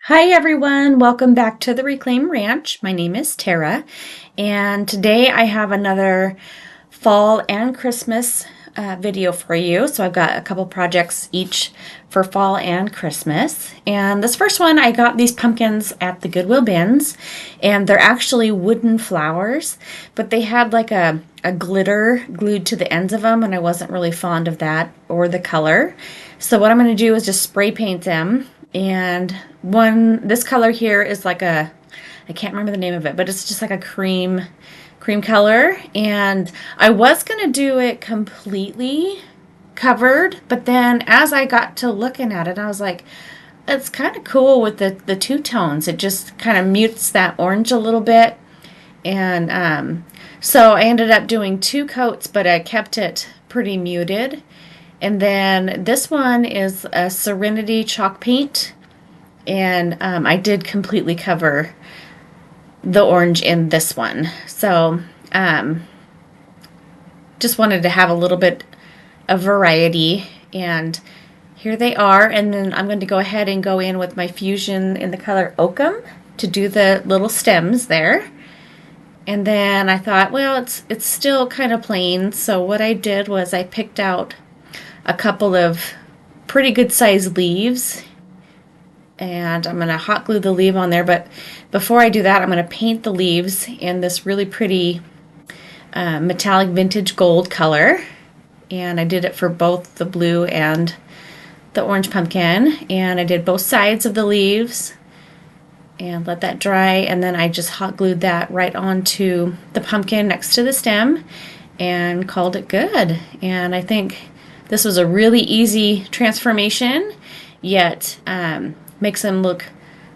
Hi everyone, welcome back to the Reclaim Ranch. My name is Terra, and today I have another fall and Christmas video for you. So I've got a couple projects each for fall and Christmas. And this first one, I got these pumpkins at the Goodwill bins, and they're actually wooden flowers, but they had like a glitter glued to the ends of them, and I wasn't really fond of that or the color. So what I'm going to do is just spray paint them. And this color here is like I can't remember the name of it, but it's just like a cream color. And I was going to do it completely covered, but then as I got to looking at it, I was like, it's kind of cool with the two tones. It just kind of mutes that orange a little bit. And so I ended up doing two coats, but I kept it pretty muted. And then this one is a Serenity chalk paint, and I did completely cover the orange in this one. So just wanted to have a little bit of variety, and here they are. And then I'm going to go ahead and go in with my Fusion in the color Oakum to do the little stems there. And then I thought, well, it's still kind of plain, so what I did was I picked out a couple of pretty good sized leaves, and I'm going to hot glue the leaf on there. But before I do that, I'm going to paint the leaves in this really pretty metallic vintage gold color, and I did it for both the blue and the orange pumpkin, and I did both sides of the leaves and let that dry, and then I just hot glued that right onto the pumpkin next to the stem and called it good. And I think this was a really easy transformation, yet makes them look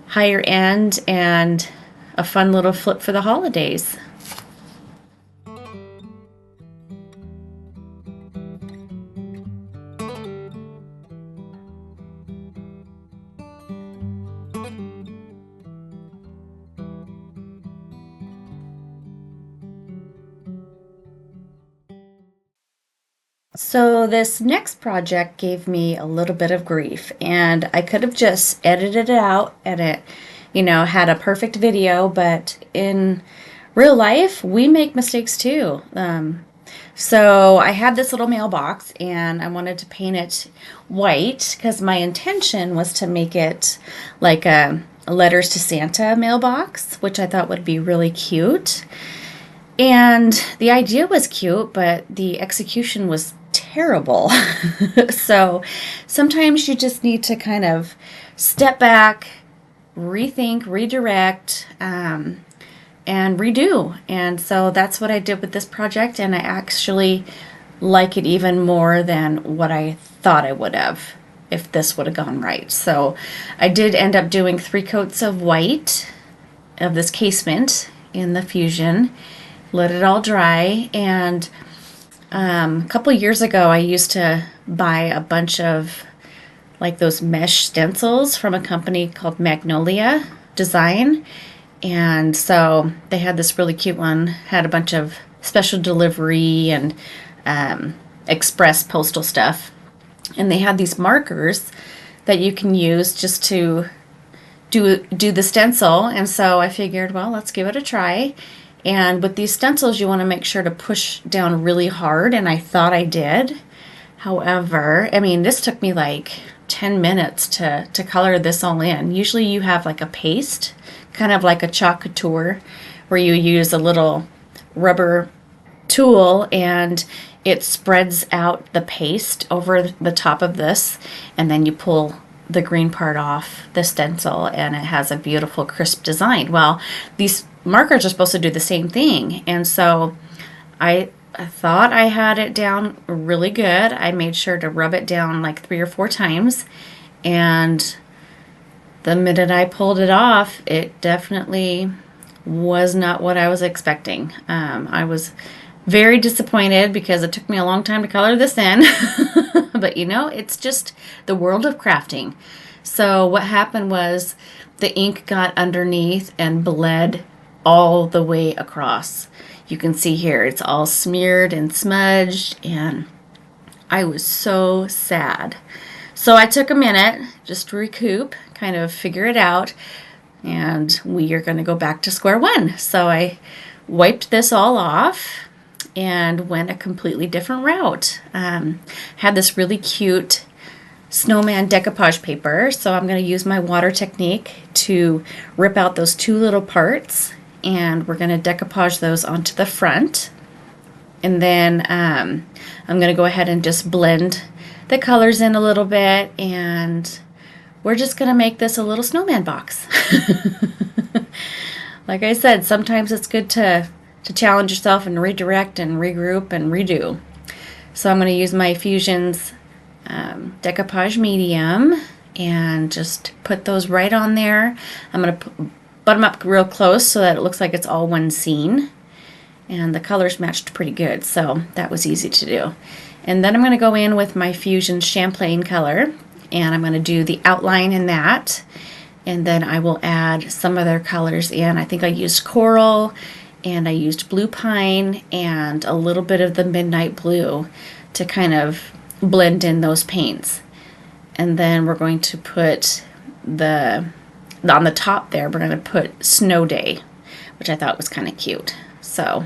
higher end and a fun little flip for the holidays. So this next project gave me a little bit of grief, and I could have just edited it out and it, had a perfect video, but in real life, we make mistakes too. So I had this little mailbox, and I wanted to paint it white because my intention was to make it like a letters to Santa mailbox, which I thought would be really cute. And the idea was cute, but the execution was terrible. So sometimes you just need to kind of step back, rethink, redirect, and redo. And so that's what I did with this project, and I actually like it even more than what I thought I would have if this would have gone right. So I did end up doing 3 coats of white of this casement in the Fusion, let it all dry, and a couple years ago I used to buy a bunch of like those mesh stencils from a company called Magnolia Design, and so they had this really cute one, had a bunch of special delivery and express postal stuff, and they had these markers that you can use just to do the stencil. And so I figured, well, let's give it a try. And with these stencils, you want to make sure to push down really hard, and I thought I did. However, this took me like 10 minutes to color this all in. Usually you have like a paste, kind of like a chalk couture, where you use a little rubber tool and it spreads out the paste over the top of this, and then you pull the green part off the stencil and it has a beautiful crisp design. Well, these markers are supposed to do the same thing, and so I thought I had it down really good. I made sure to rub it down like 3 or 4 times, and the minute I pulled it off, it definitely was not what I was expecting. I was very disappointed because it took me a long time to color this in. But it's just the world of crafting. So what happened was the ink got underneath and bled all the way across. You can see here it's all smeared and smudged, and I was so sad. So I took a minute just to recoup, kind of figure it out, and we are going to go back to square one. So I wiped this all off and went a completely different route. Had this really cute snowman decoupage paper, so I'm going to use my water technique to rip out those two little parts, and we're going to decoupage those onto the front. And then I'm going to go ahead and just blend the colors in a little bit, and we're just going to make this a little snowman box. Like I said, sometimes it's good to challenge yourself and redirect and regroup and redo. So I'm going to use my Fusions decoupage medium and just put those right on there. I'm going to butt them up real close so that it looks like it's all one scene. And the colors matched pretty good, so that was easy to do. And then I'm going to go in with my Fusion Champlain color, and I'm going to do the outline in that. And then I will add some other colors in. I think I used coral, and I used blue pine, and a little bit of the midnight blue to kind of blend in those paints. And then we're going to put on the top there, we're going to put Snow Day, which I thought was kind of cute. So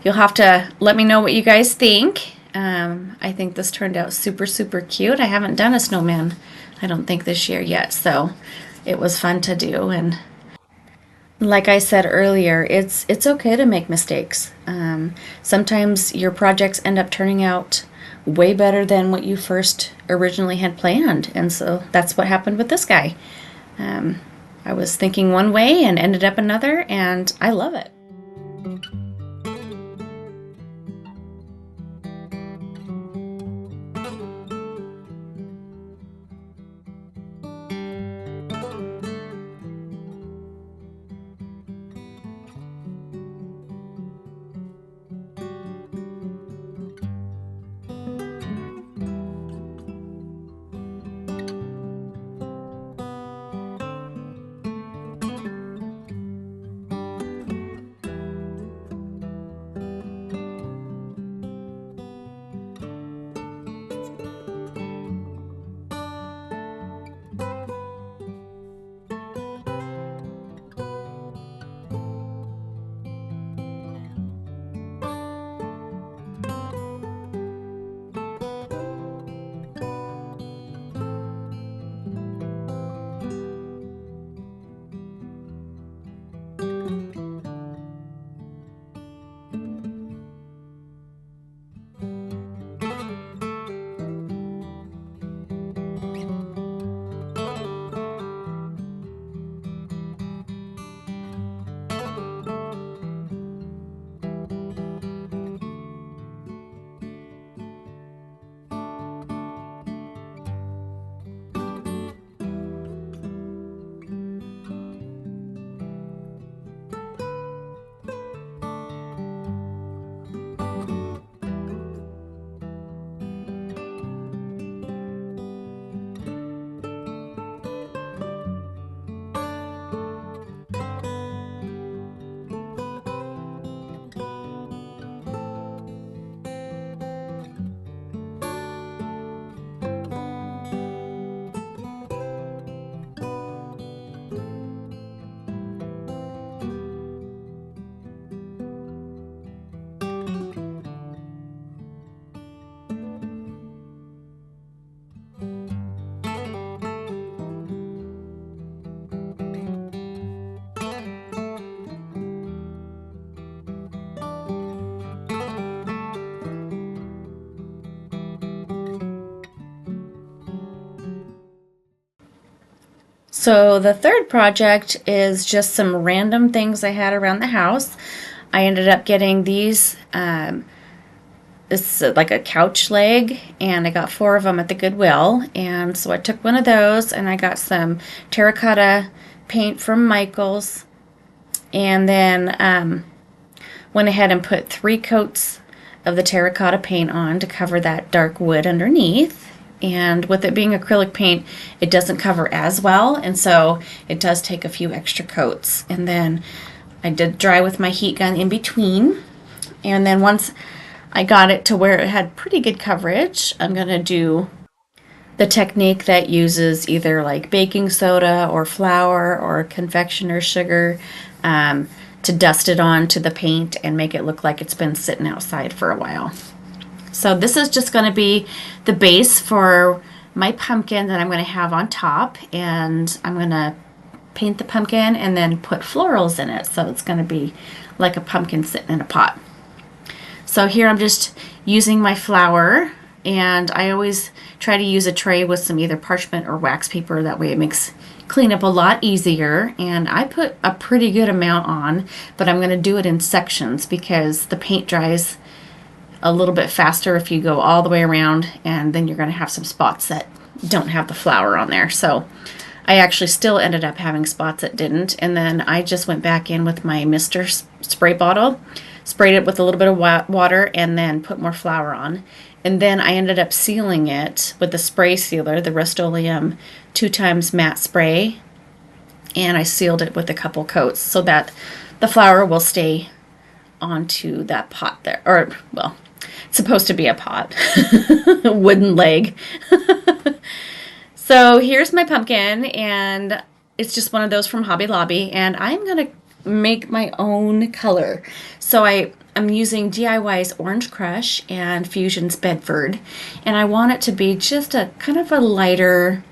you'll have to let me know what you guys think. I think this turned out super, super cute. I haven't done a snowman, I don't think, this year yet, so it was fun to do. And like I said earlier, it's okay to make mistakes. Sometimes your projects end up turning out way better than what you first originally had planned, and so that's what happened with this guy. I was thinking one way and ended up another, and I love it. So the third project is just some random things I had around the house. I ended up getting these, this is like a couch leg, and I got 4 of them at the Goodwill. And so I took one of those, and I got some terracotta paint from Michael's, and then went ahead and put 3 coats of the terracotta paint on to cover that dark wood underneath. And with it being acrylic paint, it doesn't cover as well, and so it does take a few extra coats. And then I did dry with my heat gun in between. And then once I got it to where it had pretty good coverage, I'm going to do the technique that uses either like baking soda or flour or confectioner's sugar to dust it onto the paint and make it look like it's been sitting outside for a while. So this is just going to be the base for my pumpkin that I'm going to have on top, and I'm going to paint the pumpkin and then put florals in it. So it's going to be like a pumpkin sitting in a pot. So here I'm just using my flour, and I always try to use a tray with some either parchment or wax paper. That way it makes cleanup a lot easier. And I put a pretty good amount on, but I'm going to do it in sections because the paint dries a little bit faster if you go all the way around, and then you're going to have some spots that don't have the flour on there. So I actually still ended up having spots that didn't, and then I just went back in with my Mr. Spray bottle, sprayed it with a little bit of water, and then put more flour on. And then I ended up sealing it with the spray sealer, the Rust-Oleum 2x matte spray, and I sealed it with a couple coats so that the flour will stay onto that pot there. Or, well, it's supposed to be a pot. A wooden leg. So here's my pumpkin, and it's just one of those from Hobby Lobby, and I'm going to make my own color. So I'm using DIY's Orange Crush and Fusion's Bedford, and I want it to be just a kind of a lighter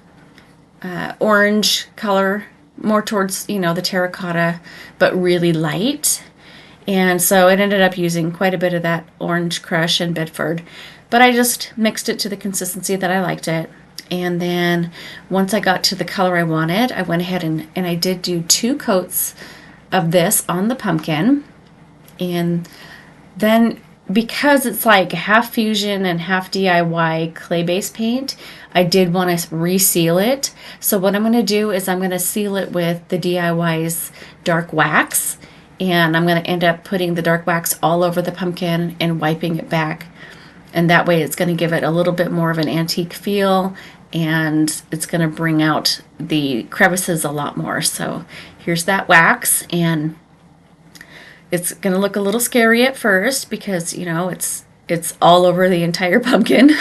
orange color, more towards, you know, the terracotta, but really light. And so it ended up using quite a bit of that Orange Crush and Bedford, but I just mixed it to the consistency that I liked it. And then once I got to the color I wanted, I went ahead and I did do 2 coats of this on the pumpkin. And then because it's like half Fusion and half DIY clay-based paint, I did want to reseal it. So what I'm going to do is I'm going to seal it with the DIY's dark wax. And I'm going to end up putting the dark wax all over the pumpkin and wiping it back. And that way it's going to give it a little bit more of an antique feel, and it's going to bring out the crevices a lot more. So here's that wax, and it's going to look a little scary at first because, you know, it's all over the entire pumpkin.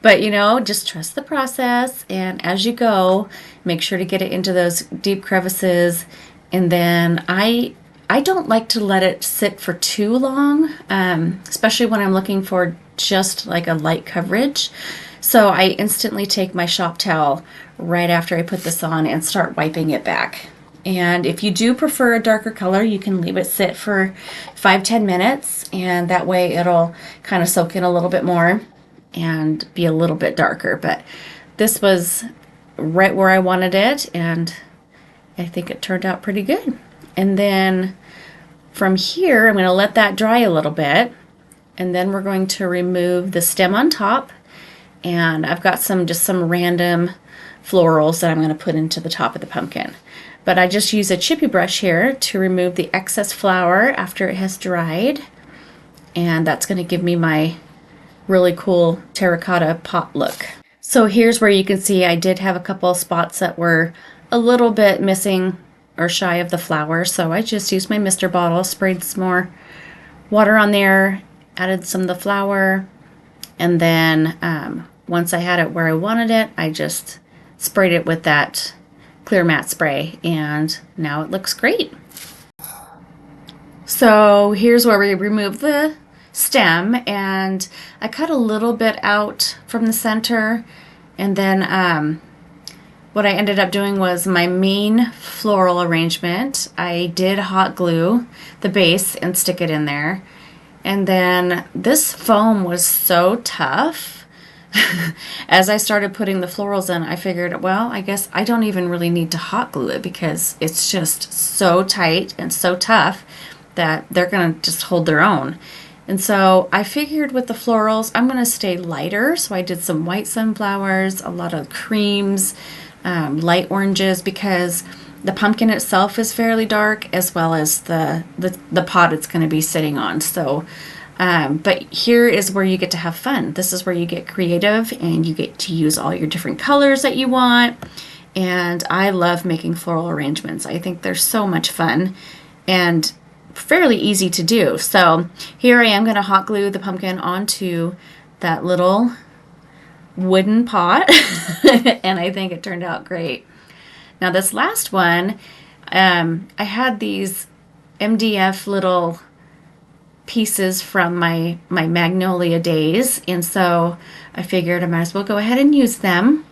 But, you know, just trust the process, and as you go, make sure to get it into those deep crevices. And then I don't like to let it sit for too long, especially when I'm looking for just like a light coverage. So I instantly take my shop towel right after I put this on and start wiping it back. And if you do prefer a darker color, you can leave it sit for 5-10 minutes, and that way it'll kind of soak in a little bit more and be a little bit darker. But this was right where I wanted it, and I think it turned out pretty good. And then from here, I'm going to let that dry a little bit, and then we're going to remove the stem on top. And I've got just some random florals that I'm going to put into the top of the pumpkin. But I just use a chippy brush here to remove the excess flour after it has dried. And that's going to give me my really cool terracotta pot look. So here's where you can see I did have a couple spots that were a little bit missing or shy of the flour. So I just used my Mr. bottle, sprayed some more water on there, added some of the flour, and then once I had it where I wanted it, I just sprayed it with that clear matte spray, and now it looks great. So here's where we remove the stem, and I cut a little bit out from the center, and then what I ended up doing was my main floral arrangement. I did hot glue the base and stick it in there. And then this foam was so tough. As I started putting the florals in, I figured, well, I guess I don't even really need to hot glue it because it's just so tight and so tough that they're going to just hold their own. And so I figured with the florals, I'm going to stay lighter. So I did some white sunflowers, a lot of creams, light oranges, because the pumpkin itself is fairly dark, as well as the pot it's going to be sitting on. So, but here is where you get to have fun. This is where you get creative and you get to use all your different colors that you want. And I love making floral arrangements. I think they're so much fun and fairly easy to do. So here I am going to hot glue the pumpkin onto that little wooden pot, and I think it turned out great. Now this last one, I had these MDF little pieces from my Magnolia days, and so I figured I might as well go ahead and use them.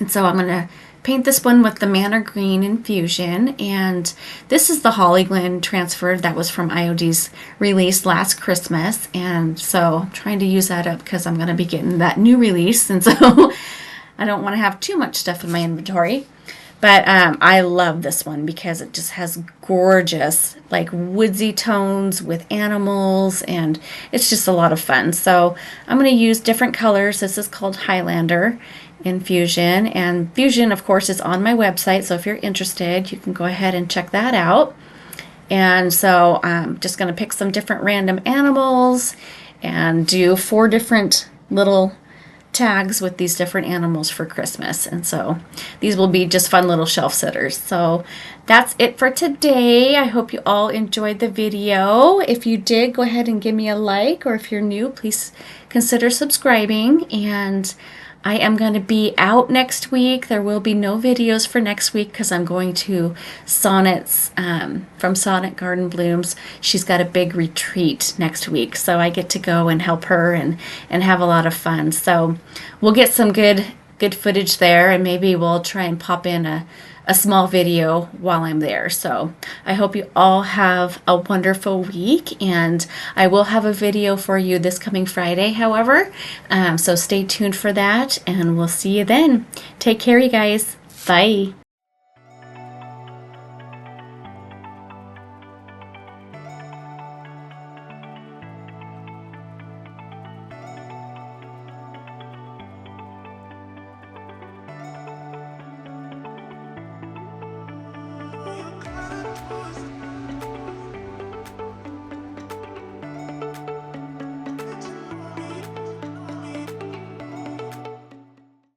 And so I'm going to paint this one with the Manor Green Infusion, and this is the Holly Glen transferred that was from IOD's release last Christmas, and so I'm trying to use that up because I'm going to be getting that new release, and so I don't want to have too much stuff in my inventory. But I love this one because it just has gorgeous, like, woodsy tones with animals, and it's just a lot of fun. So I'm going to use different colors. This is called Highlander Infusion, and Fusion, of course, is on my website. So if you're interested, you can go ahead and check that out. And so I'm just going to pick some different random animals and do 4 different little tags with these different animals for Christmas, and so these will be just fun little shelf sitters. So that's it for today. I hope you all enjoyed the video. If you did, go ahead and give me a like, or if you're new, please consider subscribing. And I am going to be out next week. There will be no videos for next week because I'm going to Sonnet's from Sonnet Garden Blooms. She's got a big retreat next week, so I get to go and help her and have a lot of fun. So we'll get some good footage there, and maybe we'll try and pop in a small video while I'm there. So I hope you all have a wonderful week, and I will have a video for you this coming Friday, however, so stay tuned for that, and we'll see you then. Take care, you guys. Bye.